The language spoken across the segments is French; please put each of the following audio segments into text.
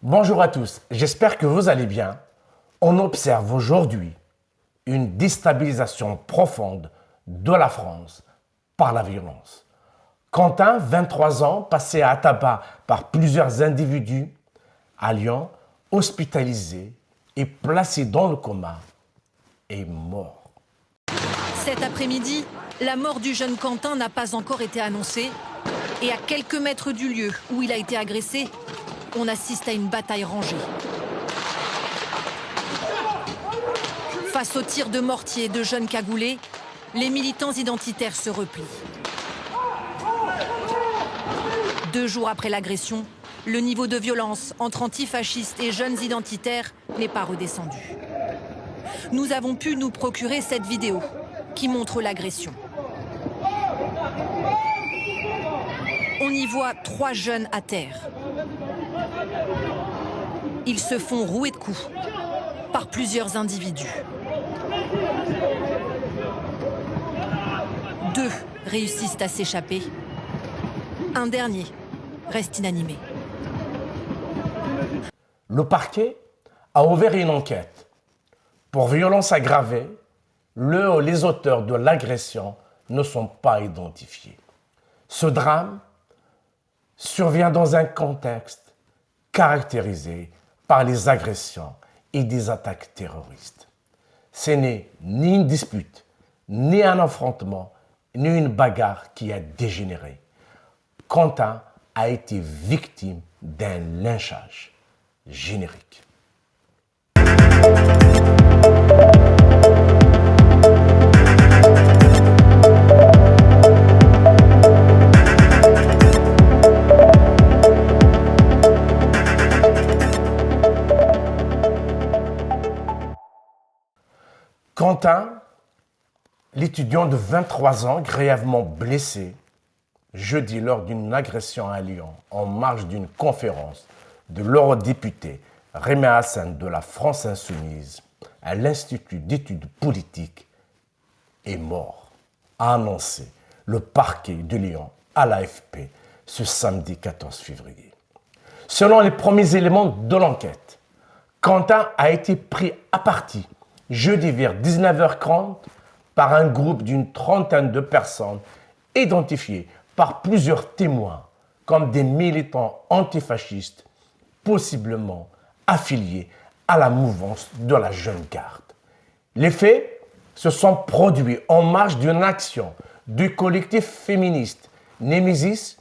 Bonjour à tous, j'espère que vous allez bien. On observe aujourd'hui une déstabilisation profonde de la France par la violence. Quentin, 23 ans, passé à tabac par plusieurs individus à Lyon, hospitalisé et placé dans le coma, est mort. Cet après-midi, la mort du jeune Quentin n'a pas encore été annoncée. Et à quelques mètres du lieu où il a été agressé, on assiste à une bataille rangée. Face aux tirs de mortier de jeunes cagoulés, les militants identitaires se replient. 2 jours après l'agression, le niveau de violence entre antifascistes et jeunes identitaires n'est pas redescendu. Nous avons pu nous procurer cette vidéo qui montre l'agression. On y voit 3 jeunes à terre. Ils se font rouer de coups par plusieurs individus. 2 réussissent à s'échapper. Un dernier reste inanimé. Le parquet a ouvert une enquête. Pour violence aggravée, le ou les auteurs de l'agression ne sont pas identifiés. Ce drame survient dans un contexte caractérisé par les agressions et des attaques terroristes. Ce n'est ni une dispute, ni un affrontement, ni une bagarre qui a dégénéré. Quentin a été victime d'un lynchage générique. Quentin, l'étudiant de 23 ans, grièvement blessé, jeudi lors d'une agression à Lyon en marge d'une conférence de l'eurodéputé Rémy Hassen de la France Insoumise à l'Institut d'études politiques, est mort, a annoncé le parquet de Lyon à l'AFP ce samedi 14 février. Selon les premiers éléments de l'enquête, Quentin a été pris à partie jeudi vers 19h30 par un groupe d'une trentaine de personnes identifiées par plusieurs témoins comme des militants antifascistes, possiblement affiliés à la mouvance de la Jeune Garde. Les faits se sont produits en marge d'une action du collectif féministe Némésis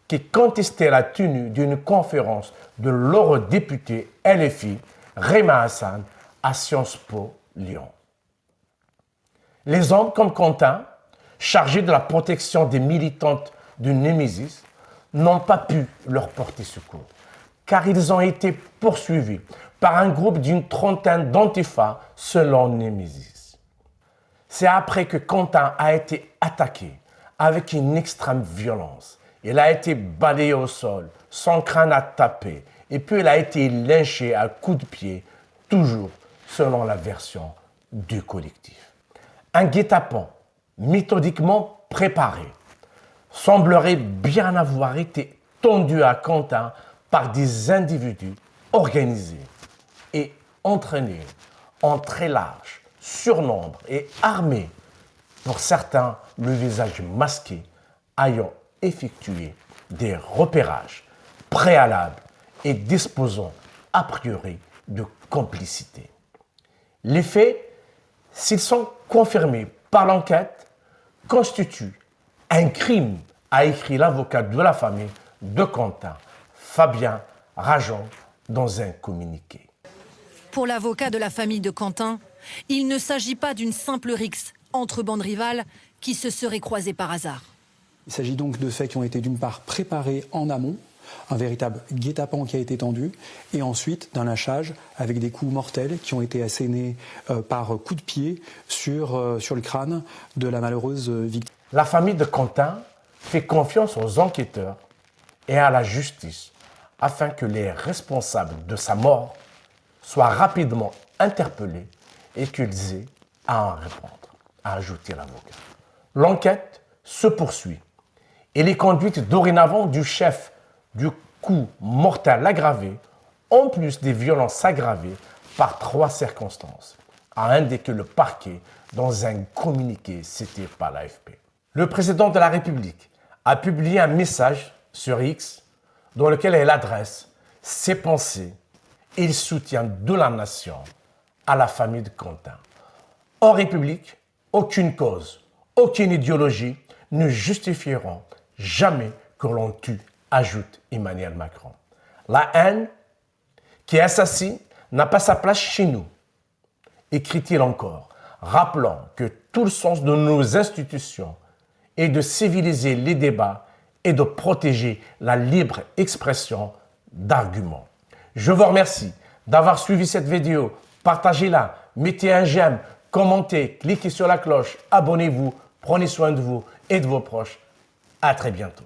qui contestait la tenue d'une conférence de l'eurodéputé LFI Rémy Hassen à Sciences Po Lyon. Les hommes comme Quentin, chargés de la protection des militantes de Némésis, n'ont pas pu leur porter secours, car ils ont été poursuivis par un groupe d'une trentaine d'antifas selon Némésis. C'est après que Quentin a été attaqué avec une extrême violence. Il a été balayé au sol, son crâne a tapé, et puis il a été lynché à coups de pied, toujours selon la version du collectif. Un guet-apens méthodiquement préparé semblerait bien avoir été tendu à Quentin par des individus organisés et entraînés en très large surnombre et armés, pour certains le visage masqué, ayant effectué des repérages préalables et disposant a priori de complicité. Les faits, s'ils sont confirmés par l'enquête, constituent un crime, a écrit l'avocat de la famille de Quentin, Fabien Rajon, dans un communiqué. Pour l'avocat de la famille de Quentin, il ne s'agit pas d'une simple rixe entre bandes rivales qui se seraient croisées par hasard. Il s'agit donc de faits qui ont été d'une part préparés en amont, un véritable guet-apens qui a été tendu, et ensuite d'un lynchage avec des coups mortels qui ont été assénés par coup de pied sur le crâne de la malheureuse victime. La famille de Quentin fait confiance aux enquêteurs et à la justice afin que les responsables de sa mort soient rapidement interpellés et qu'ils aient à en répondre, a ajouté l'avocat. L'enquête se poursuit. Elle est conduite dorénavant du chef du coup mortel aggravé en plus des violences aggravées par 3 circonstances, a indiqué le parquet dans un communiqué cité par l'AFP. Le président de la République a publié un message sur X dans lequel il adresse ses pensées et le soutien de la nation à la famille de Quentin. En République, aucune cause, aucune idéologie ne justifieront jamais que l'on tue, ajoute Emmanuel Macron. La haine qui assassine n'a pas sa place chez nous, écrit-il encore, rappelant que tout le sens de nos institutions est de civiliser les débats et de protéger la libre expression d'arguments. Je vous remercie d'avoir suivi cette vidéo. Partagez-la, mettez un j'aime, commentez, cliquez sur la cloche, abonnez-vous, prenez soin de vous et de vos proches. À très bientôt.